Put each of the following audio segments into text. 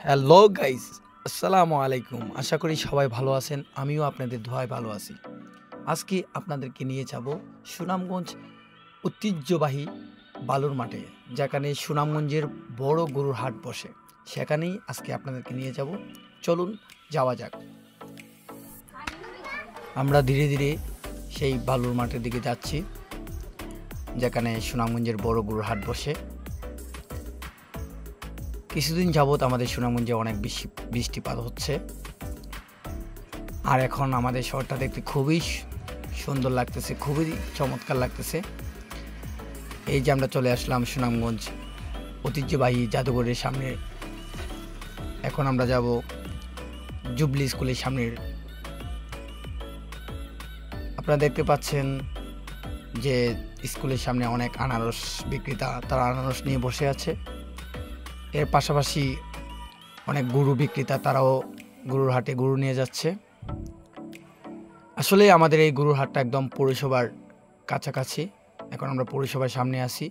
Hello guys, আসসালামু আলাইকুম। আশা করি সবাই ভালো আছেন। আমিও আপনাদের দোয়ায় ভালো আছি। আজকে আপনাদেরকে নিয়ে যাব সুনামগঞ্জ ঐতিহ্যবাহী বালুর মাঠে, যেখানে সুনামগঞ্জের বড় গরুর হাট বসে। সেখানেই আজকে আপনাদেরকে নিয়ে যাব। চলুন যাওয়া যাক। আমরা ধীরে ধীরে সেই বালুর মাঠের দিকে যাচ্ছি, যেখানে সুনামগঞ্জের বড় গরুর হাট বসে। কিছুদিন যাবৎ আমাদের সুনামগঞ্জে অনেক বেশি বৃষ্টিপাত হচ্ছে, আর এখন আমাদের শহরটা দেখতে খুবই সুন্দর লাগতেছে, খুবই চমৎকার লাগতেছে। এই যে আমরা চলে আসলাম সুনামগঞ্জ ঐতিহ্যবাহী জাদুঘরের সামনে। এখন আমরা যাব জুবলি স্কুলের সামনের। আপনারা দেখতে পাচ্ছেন যে স্কুলের সামনে অনেক আনারস বিক্রেতা, তারা আনারস নিয়ে বসে আছে। এর পাশাপাশি অনেক গরু বিক্রেতা, তারাও গরুর হাটে গরু নিয়ে যাচ্ছে। আসলে আমাদের এই গরুর হাটটা একদম পৌরসভার কাছাকাছি। এখন আমরা পৌরসভার সামনে আছি।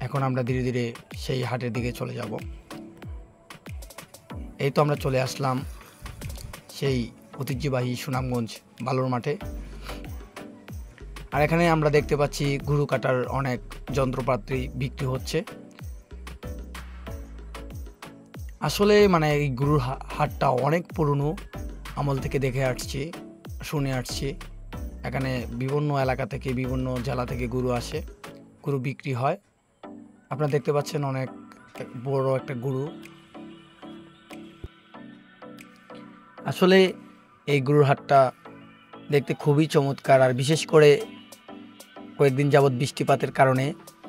এখন আমরা ধীরে ধীরে সেই হাটের দিকে চলে যাব। এই তো আমরা চলে আসলাম সেই ঐতিহ্যবাহী সুনামগঞ্জ বালুর মাঠে। আর এখানে আমরা দেখতে পাচ্ছি গরু কাটার অনেক যন্ত্রপাতি বিক্রি হচ্ছে। আসলে এই গরুর হাটটা অনেক পুরনো আমল থেকে দেখে আসছি, শুনে আসছি। এখানে বিভিন্ন এলাকা থেকে, বিভিন্ন জেলা থেকে গরু আসে, গরু বিক্রি হয়। আপনারা দেখতে পাচ্ছেন অনেক বড় একটা গরু। আসলে এই গরুর হাটটা দেখতে খুবই চমৎকার, আর বিশেষ করে কয়েকদিন যাবৎ বৃষ্টিপাতের কারণে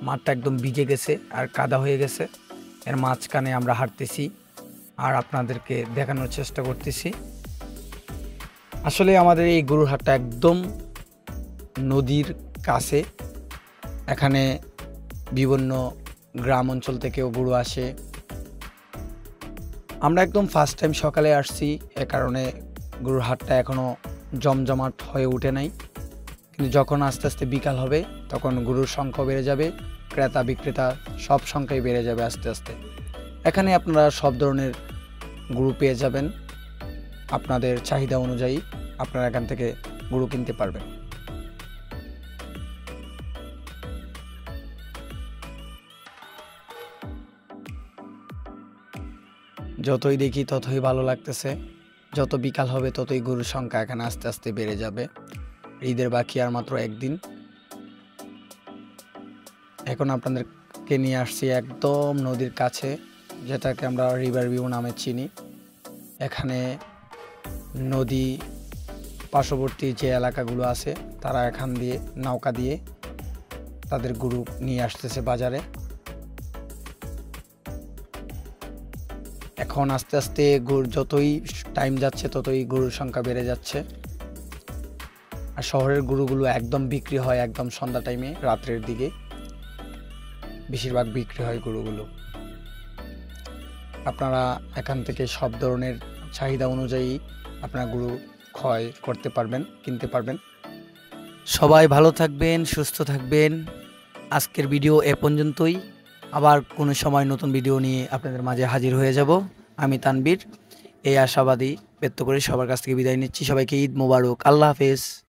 মাঠটা একদম ভিজে গেছে আর কাদা হয়ে গেছে। এর মাঝখানে আমরা হাঁটতেছি আর আপনাদেরকে দেখানোর চেষ্টা করতেছি। আসলে আমাদের এই গরুর হাটটা একদম নদীর কাছে। এখানে বিভিন্ন গ্রাম অঞ্চল থেকেও গরু আসে। আমরা একদম ফার্স্ট টাইম সকালে আসছি, এ কারণে গরুর হাটটা এখনও জমজমাট হয়ে ওঠে নাই। কিন্তু যখন আস্তে আস্তে বিকাল হবে, তখন গরুর সংখ্যা বেড়ে যাবে, ক্রেতা বিক্রেতা সব সংখ্যাই বেড়ে যাবে আস্তে আস্তে। এখানে আপনারা সব ধরনের গরু পেয়ে যাবেন। আপনাদের চাহিদা অনুযায়ী আপনারা এখান থেকে গরু কিনতে পারবেন। যতই দেখি ততই ভালো লাগতেছে। যত বিকাল হবে ততই গরুর সংখ্যা এখানে আস্তে আস্তে বেড়ে যাবে। ঈদের বাকি আর মাত্র একদিন। এখন আপনাদেরকে নিয়ে আসছি একদম নদীর কাছে, যেটাকে আমরা রিভার ভিউ নামে চিনি। এখানে নদী পার্শ্ববর্তী যে এলাকাগুলো আছে, তারা এখান দিয়ে নৌকা দিয়ে তাদের গরু নিয়ে আসতেছে বাজারে। এখন আস্তে আস্তে যতই টাইম যাচ্ছে ততই গরুর সংখ্যা বেড়ে যাচ্ছে। আর শহরের গরুগুলো একদম বিক্রি হয় একদম সন্ধ্যা টাইমে, রাত্রের দিকে বেশিরভাগ বিক্রি হয় গরুগুলো। আপনারা এখান থেকে সব ধরনের চাহিদা অনুযায়ী আপনারা গরু ক্রয় করতে পারবেন, কিনতে পারবেন। সবাই ভালো থাকবেন, সুস্থ থাকবেন। আজকের ভিডিও এ পর্যন্তই। আবার কোনো সময় নতুন ভিডিও নিয়ে আপনাদের মাঝে হাজির হয়ে যাব। আমি তানবীর এই আশাবাদী ব্যক্ত করে সবার কাছ থেকে বিদায় নিচ্ছি। সবাইকে ঈদ মোবারক। আল্লাহ হাফেজ।